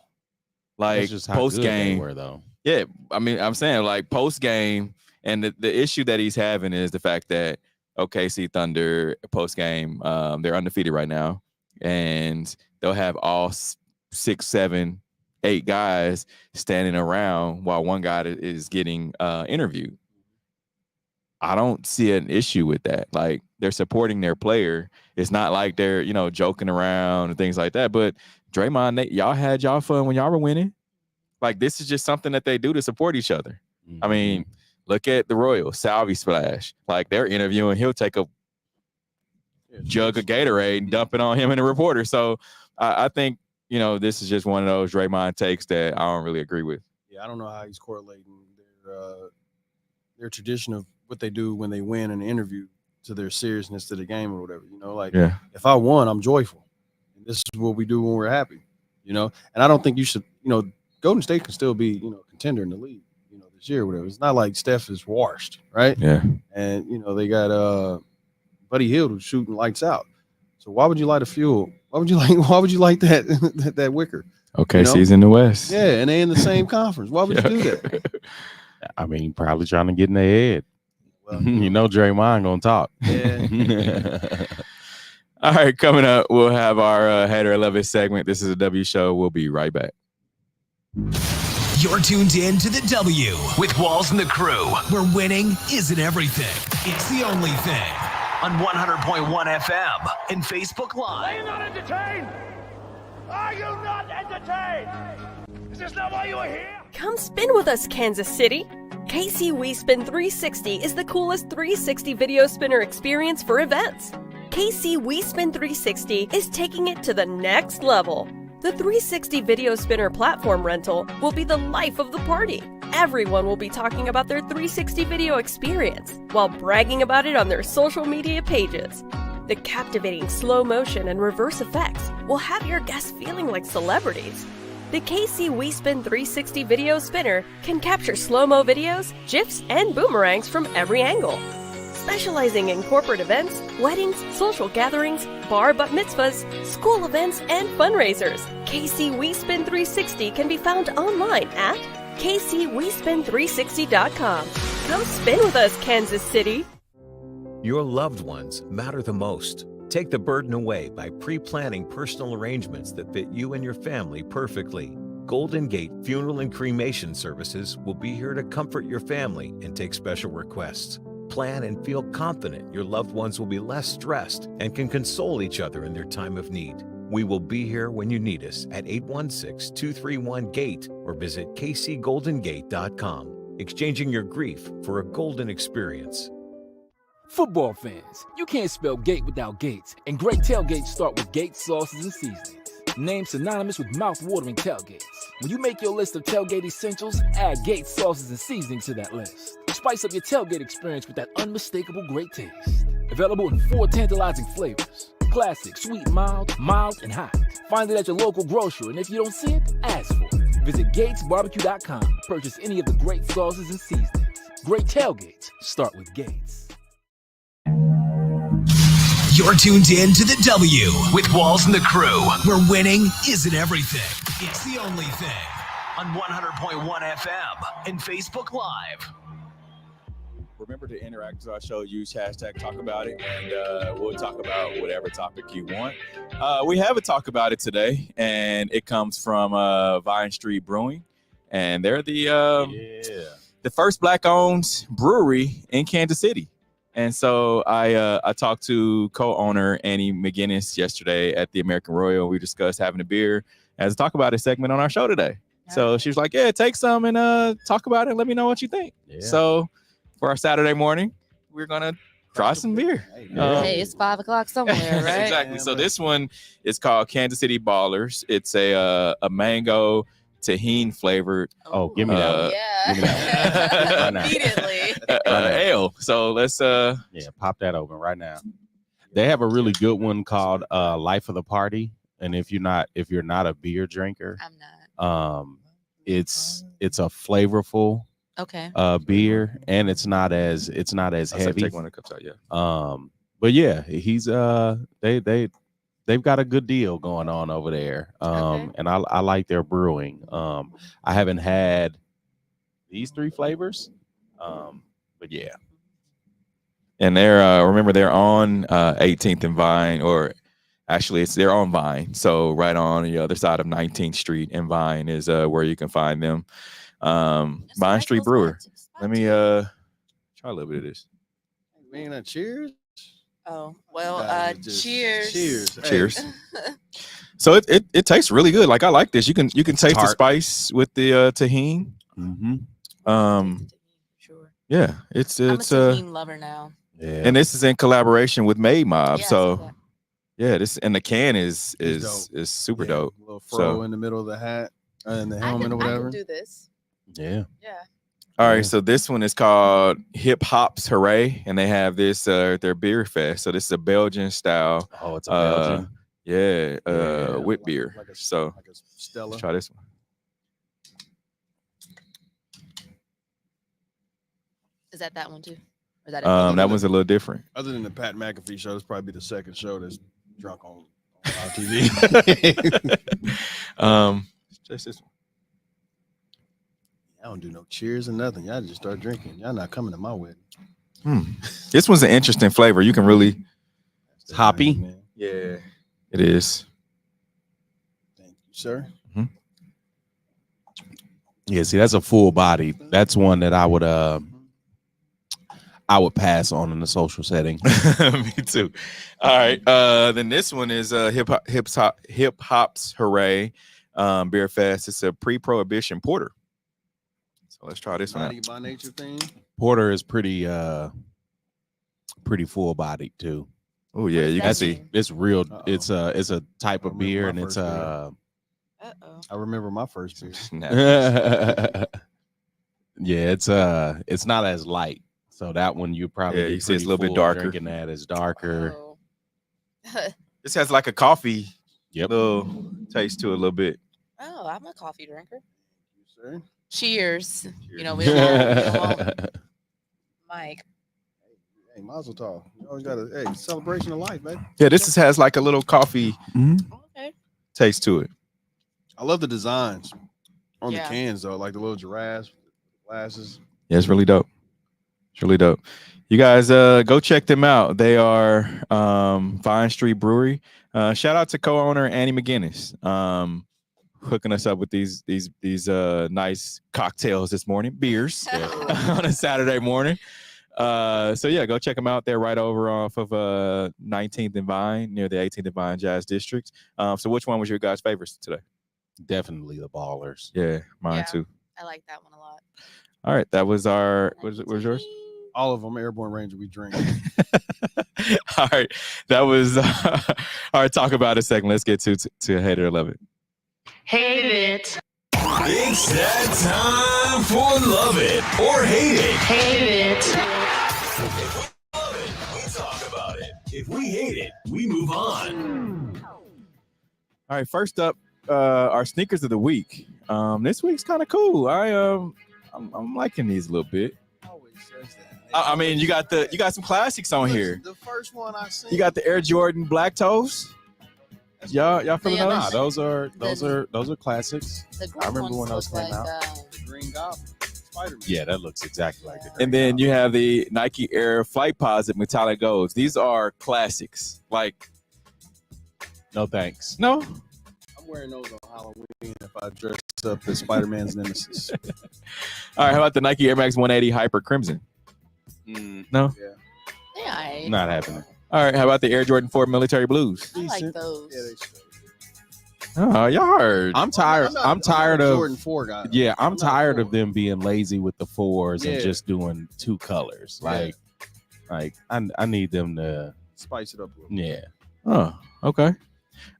like post game. Though. Yeah, I mean, I'm saying like post game, and the issue that he's having is the fact that OKC Thunder post game, they're undefeated right now, and they'll have all 6, 7, 8 guys standing around while one guy is getting interviewed. I don't see an issue with that. Like, they're supporting their player. It's not like they're, joking around and things like that. But Draymond, y'all had y'all fun when y'all were winning. Like, this is just something that they do to support each other. Mm-hmm. I mean, look at the Royals, Salvi Splash. Like, they're interviewing, he'll take a jug of Gatorade and dump it on him and the reporter. So I think, this is just one of those Draymond takes that I don't really agree with. Yeah, I don't know how he's correlating their tradition of what they do when they win an interview to their seriousness to the game or whatever. If I won, I'm joyful. And this is what we do when we're happy. And I don't think you should. Golden State can still be contender in the league. This year or whatever. It's not like Steph is washed, right? Yeah. And they got Buddy Hield who's shooting lights out. So why would you light a fuel? Why would you like that that wicker? Okay, she's in the West. Yeah, and they in the same conference. Why would you do that? I mean, probably trying to get in their head. Well, Draymond gonna talk. Yeah. All right, coming up, we'll have our Hater or Love It segment. This is a W show. We'll be right back. You're tuned in to the W with Walls and the Crew, where winning isn't everything. It's the only thing. On 100.1 FM and Facebook Live. Are you not entertained? Are you not entertained? Is this not why you are here? Come spin with us, Kansas City. KC WeSpin 360 is the coolest 360 video spinner experience for events. KC WeSpin 360 is taking it to the next level. The 360 video spinner platform rental will be the life of the party. Everyone will be talking about their 360 video experience while bragging about it on their social media pages. The captivating slow motion and reverse effects will have your guests feeling like celebrities. The KC WeSpin 360 video spinner can capture slow-mo videos, GIFs, and boomerangs from every angle. Specializing in corporate events, weddings, social gatherings, bar bat mitzvahs, school events, and fundraisers, KC WeSpin 360 can be found online at kcwespin360.com. Come spin with us, Kansas City. Your loved ones matter the most. Take the burden away by pre-planning personal arrangements that fit you and your family perfectly. Golden Gate Funeral and Cremation Services will be here to comfort your family and take special requests. Plan and feel confident your loved ones will be less stressed and can console each other in their time of need. We will be here when you need us at 816-231-GATE or visit kcgoldengate.com. Exchanging your grief for a golden experience. Football fans, you can't spell gate without Gates, and great tailgates start with Gates sauces and seasonings. Named synonymous with mouth-watering tailgates. When you make your list of tailgate essentials, add Gates sauces and seasonings to that list. Spice up your tailgate experience with that unmistakable great taste. Available in 4 tantalizing flavors: Classic, sweet, mild, and hot. Find it at your local grocer, and if you don't see it, ask for it. Visit GatesBarbecue.com to purchase any of the great sauces and seasonings. Great tailgates start with Gates. You're tuned in to the W with Walls and the Crew, where winning isn't everything. It's the only thing. On 100.1 FM and Facebook Live. Remember to interact with our show. Use hashtag talk about it, and we'll talk about whatever topic you want. We have a talk about it today, and it comes from Vine Street Brewing, and they're the first Black-owned brewery in Kansas City. And so I talked to co-owner Annie McGinnis yesterday at the American Royal. We discussed having a beer as a talk about it segment on our show today. So she was like, yeah, take some and talk about it and let me know what you think. Yeah. So for our Saturday morning, we're going to try some beer. Hey, it's 5 o'clock somewhere, right? Exactly. So this one is called Kansas City Ballers. It's a mango tahini flavored. Oh, give me that one. Yeah. Give me that one. Immediately. Ale. So let's pop that open right now. They have a really good one called Life of the Party. And if you're not a beer drinker, I'm not. It's a flavorful beer, and it's not as heavy. Take one of the cups out, yeah. But yeah, he's they've got a good deal going on over there. And I like their brewing. I haven't had these 3 flavors. But yeah. And they're remember they're on 18th and Vine, or actually, they're on Vine, so right on the other side of 19th Street, and Vine is where you can find them. Vine Street Brewer. Let me try a little bit of this. Man, cheers. Oh, well, cheers. Cheers. So it tastes really good. Like, I like this. You can taste the spice with the tahini. Mm-hmm. Yeah, it's I'm a tahini lover now. Yeah. And this is in collaboration with Made Mob. So yeah, this, and the can is super dope. A little fro in the middle of the hat and the helmet or whatever. I can do this. Yeah. All right, so this one is called Hip Hops Hooray, and they have this their beer fest. So this is a Belgian style. Oh, it's a Belgian. Wit beer. So Stella. Let's try this one. Is that one too? Or is that that one's a little different. Other than the Pat McAfee show, it's probably the second show that's drunk on TV. Just this one. I don't do no cheers or nothing. Y'all just start drinking. Y'all not coming to my wedding. This one's an interesting flavor. You can really hoppy. Yeah, it is. Thank you, sir. Mm-hmm. Yeah, see, that's a full body. That's one that I would pass on in a social setting. Me too. All right. Then this one is Hip Hops Hooray Beer Fest. It's a pre-prohibition porter. So let's try this one out. By nature thing. Porter is pretty full bodied too. Oh yeah, you can see it's real. It's a type of beer, and it's I remember my first beer. Yeah, it's not as light. So that one you probably you see it's a little bit darker. Drinking that is darker. This has like a coffee little taste to it a little bit. Oh, I'm a coffee drinker. Sir. Cheers. You know, we don't want Mike. Hey, Mazel Tov. You always got a celebration of life, man. Yeah, this has like a little coffee taste to it. I love the designs on the cans though, like the little giraffes, glasses. Yeah, it's really dope. It's really dope. You guys go check them out. They are Vine Street Brewery. Shout out to co-owner Annie McGinnis. Hooking us up with these nice cocktails this morning, beers on a Saturday morning. So yeah, go check them out. They're right over off of 19th and Vine, near the 18th and Vine Jazz District. So which one was your guys' favorites today? Definitely the Ballers. Yeah, mine too. I like that one a lot. All right, that was our. What was yours? All of them. Airborne Ranger. We drink. All right, that was our talk about it segment. Let's get to Hate It or Love It. Hate it. It's that time for Love It or Hate It. Hate it. If we love it, we talk about it. If we hate it, we move on. All right, first up, our sneakers of the week. This week's kind of cool. I'm liking these a little bit. I mean, you got some classics on here. The first one I seen. You got the Air Jordan Black Toes. Y'all feeling those? Those are classics. I remember when those came out. The Green Goblin, Spider-Man. Yeah, that looks exactly like it. And then you have the Nike Air Flight Posit Metallic Golds. These are classics. Like, no thanks. No. I'm wearing those on Halloween if I dress up as Spider-Man's nemesis. All right, how about the Nike Air Max 180 Hyper Crimson? No? Yeah. Not happening. All right, how about the Air Jordan 4 Military Blues? I like those. Oh, y'all heard. I'm tired. I'm tired of Jordan 4 guy. Yeah, I'm tired of them being lazy with the 4s and just doing 2 colors. Like I need them to spice it up a little. Yeah. Oh, okay.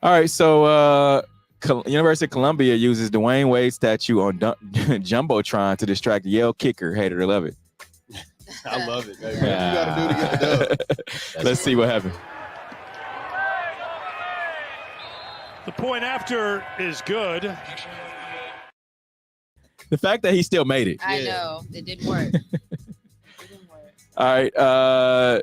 All right. So University of Columbia uses Dwyane Wade statue on Jumbotron to distract Yale kicker. Hater to love it. I love it. What you got to do to get the dub? Let's see what happened. The point after is good. The fact that he still made it. I know. It didn't work. All right.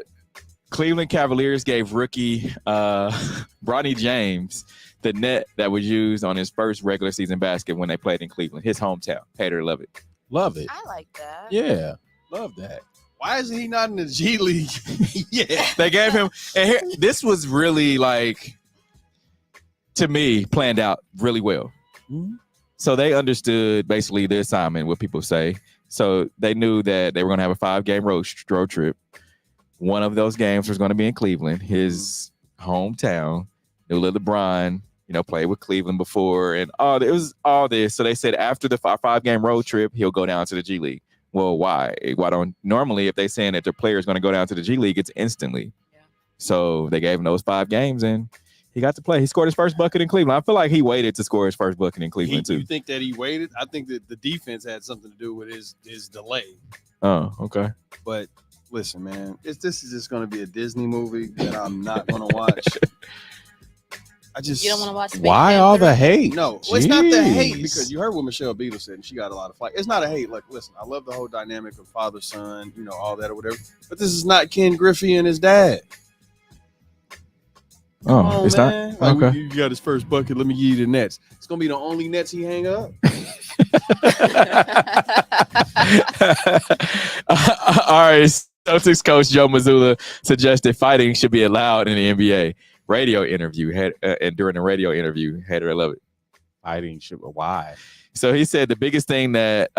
Cleveland Cavaliers gave rookie Bronny James the net that was used on his first regular season basket when they played in Cleveland, his hometown. Hater, love it. Love it. I like that. Yeah. Love that. Why is he not in the G League? Yeah. They gave him, and here, this was really like, to me, planned out really well. Mm-hmm. So they understood basically the assignment, what people say. So they knew that they were going to have a 5-game road trip. One of those games was going to be in Cleveland, his hometown. Knew LeBron, played with Cleveland before, and it was all this. So they said after the 5-game road trip, he'll go down to the G League. Well, why? Why don't normally if they're saying that their player is going to go down to the G League, it's instantly. Yeah. So they gave him those 5 games, and he got to play. He scored his first bucket in Cleveland. I feel like he waited to score his first bucket in Cleveland too. You think that he waited? I think that the defense had something to do with his delay. Oh, okay. But listen, man, this is just going to be a Disney movie that I'm not going to watch. You don't want to watch. Why all the hate? No, well, it's not the hate because you heard what Michelle Beadle said, and she got a lot of flack. It's not a hate. Like, listen, I love the whole dynamic of father son, all that or whatever. But this is not Ken Griffey and his dad. Oh, it's man. Not. Like, okay. You got his first bucket. Let me give you the nets. It's gonna be the only nets he hang up. All right. Celtics coach Joe Mazzulla suggested fighting should be allowed in the NBA. Radio interview and during the radio interview, hater, I love it. Fighting should. Why? So he said the biggest thing that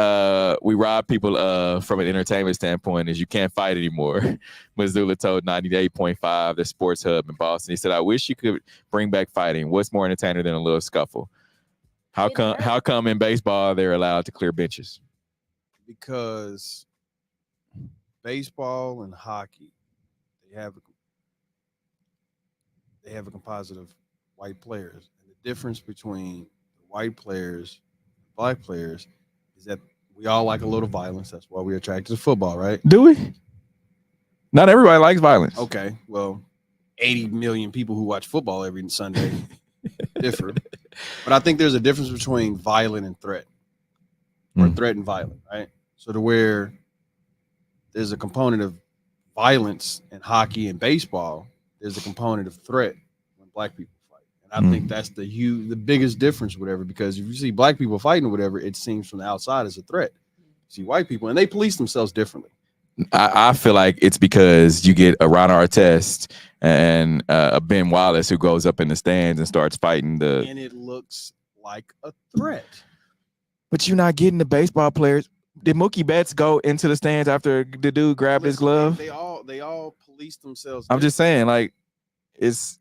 we rob people of from an entertainment standpoint is you can't fight anymore. Mazzulla told 98.5, the sports hub in Boston. He said, I wish you could bring back fighting. What's more entertaining than a little scuffle? How come in baseball they're allowed to clear benches? Because baseball and hockey, they have a composite of white players. And the difference between the white players and black players is that we all like a little violence. That's why we're attracted to football, right? Do we? Not everybody likes violence. Okay, well, 80 million people who watch football every Sunday differ. But I think there's a difference between violent and threat, or threat and violent, right? So to where there's a component of violence in hockey and baseball, there's a component of threat when black people fight. And I think that's the biggest difference, whatever, because if you see black people fighting or whatever, it seems from the outside as a threat. You see white people, and they police themselves differently. I feel like it's because you get a Ron Artest and a Ben Wallace who goes up in the stands and starts fighting and it looks like a threat. But you're not getting the baseball players. Did Mookie Betts go into the stands after the dude grabbed his glove? They all police themselves. I'm just saying, like, it's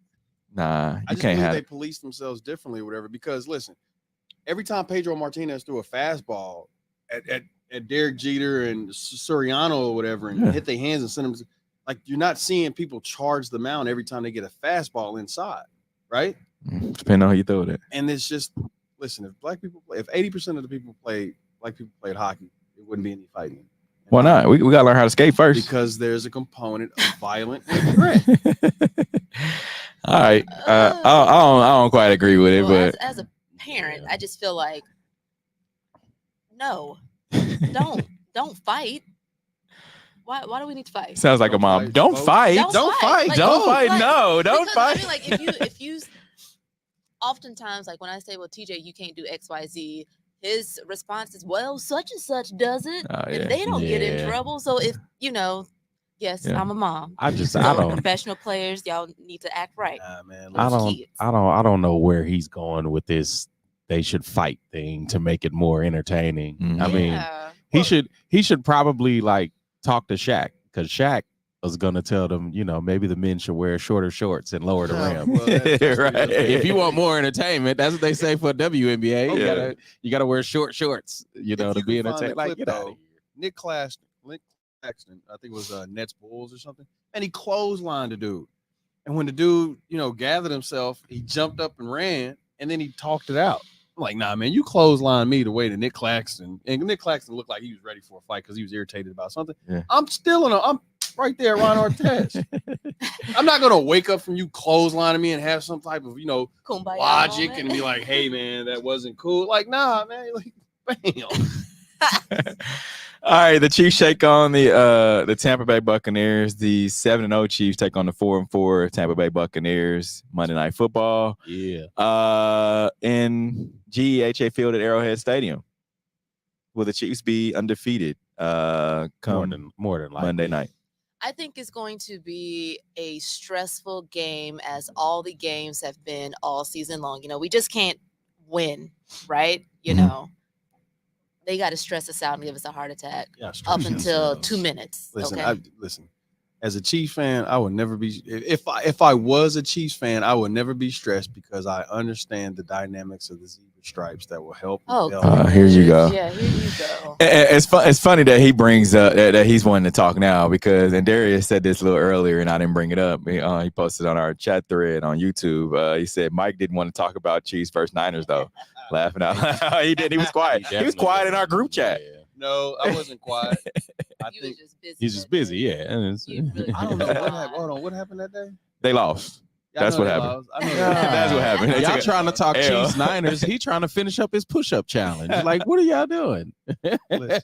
you can't have they police themselves differently or whatever. Because listen, every time Pedro Martinez threw a fastball at Derek Jeter and Soriano or whatever and hit their hands and send them, like, you're not seeing people charge the mound every time they get a fastball inside, right? Depending on how you throw it. And it's just, listen, if 80% of the people black people played hockey, it wouldn't be any fighting. Why not? We got to learn how to skate first. Because there's a component of violent and threat. All right. I don't quite agree with it, but as a parent, I just feel like, no, don't fight. Why do we need to fight? Sounds like a mom. Don't fight. Don't fight. Like, don't fight. No, don't fight. I mean, like if you oftentimes, like when I say, well, TJ, you can't do X, Y, Z, his response is, well, such and such does it, and they don't get in trouble. So if yes, I'm a mom. I don't. Professional players, y'all need to act right. Nah, man, I don't know where he's going with this. They should fight thing to make it more entertaining. Mm-hmm. I mean, he should probably like talk to Shaq, because Shaq was gonna tell them, maybe the men should wear shorter shorts and lower the rim. Well, that's right. If you want more entertainment, that's what they say for WNBA. You gotta wear short shorts, to be entertained. Like, get out of here. Nick Claxton, I think it was Nets Bulls or something, and he clotheslined the dude. And when the dude, gathered himself, he jumped up and ran, and then he talked it out. I'm like, nah, man, you clotheslined me the way that Nick Claxton, and Nick Claxton looked like he was ready for a fight because he was irritated about something. Yeah. I'm right there, Ron Artest. I'm not gonna wake up from you clotheslining me and have some type of, Kumbaya logic moment. and be like, hey, man, that wasn't cool. Like, nah, man, like, bam. All right, the Chiefs shake on the Tampa Bay Buccaneers. The 7-0 Chiefs take on the 4-4 Tampa Bay Buccaneers. Monday Night Football. Yeah. In GEHA Field at Arrowhead Stadium. Will the Chiefs be undefeated come more than likely. Monday night? I think it's going to be a stressful game, as all the games have been all season long. We just can't win, right? They got to stress us out and give us a heart attack up until 2 minutes. Listen, okay? Listen. As a Chiefs fan, I would never be. If I was a Chiefs fan, I would never be stressed because I understand the dynamics of the zebra stripes that will help. Here you go. Yeah, here you go. It's funny that he brings that he's wanting to talk now, because, and Darius said this a little earlier and I didn't bring it up. He posted on our chat thread on YouTube. He said Mike didn't want to talk about Chiefs versus Niners though. Laughing out loud. He did. He was quiet. He was quiet in our group chat. No, I wasn't quiet. I think he's just busy. Yeah. I don't know what happened. Hold on, what happened that day? They lost. That's what happened. That's what happened. Y'all trying to talk Chiefs Niners. He trying to finish up his push-up challenge. Like, what are y'all doing? Listen,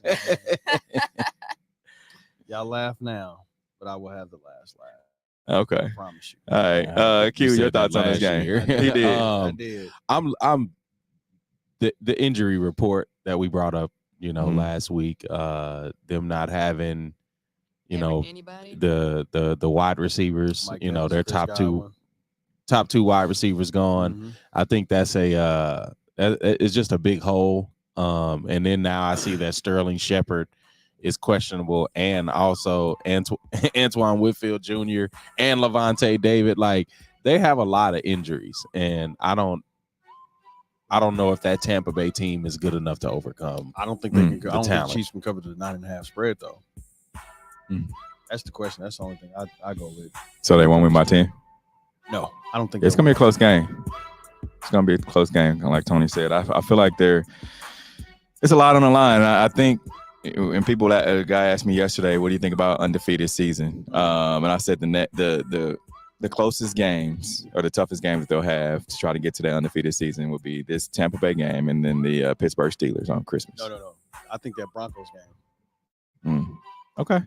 y'all laugh now, but I will have the last laugh. Okay. I promise you. All right. Q, your thoughts on this game? He did. I did. I'm the injury report that we brought up, last week, them not having, the wide receivers, their top two wide receivers gone. Mm-hmm. I think that's it's just a big hole. And then now I see that Sterling Shepard is questionable, and also Antoine Whitfield Jr. and Levante David. Like, they have a lot of injuries, and I don't know if that Tampa Bay team is good enough to overcome. I don't think they can. I don't talent. think the Chiefs can cover the 9.5 spread though. That's the question. That's the only thing I go with. So they won't win by 10? No, I don't think it's gonna be a close game. It's gonna be a close game, like Tony said. I feel like it's a lot on the line. I think, and a guy asked me yesterday, what do you think about undefeated season? And I said the closest games, or the toughest games that they'll have to try to get to that undefeated season, will be this Tampa Bay game and then the Pittsburgh Steelers on Christmas. No. I think that Broncos game. Okay.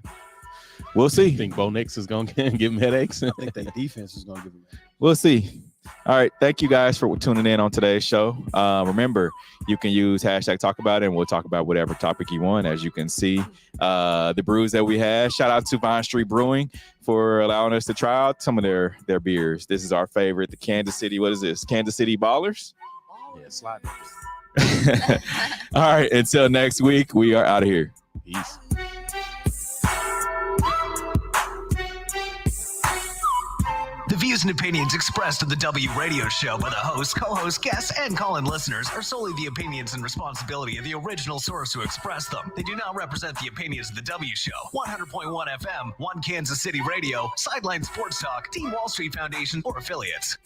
We'll see. You think Bo Nix is going to give him headaches? I think that defense is going to give him headaches. We'll see. All right. Thank you guys for tuning in on today's show. Remember, you can use #TalkAboutIt, and we'll talk about whatever topic you want. As you can see, the brews that we had. Shout out to Vine Street Brewing for allowing us to try out some of their beers. This is our favorite, the Kansas City. What is this? Kansas City Ballers? Yeah, slide. All right. Until next week, we are out of here. Peace. The views and opinions expressed on the W Radio Show by the host, co-hosts, guests, and call-in listeners are solely the opinions and responsibility of the original source who expressed them. They do not represent the opinions of the W Show, 100.1 FM, One Kansas City Radio, Sideline Sports Talk, Team Wall Street Foundation, or affiliates.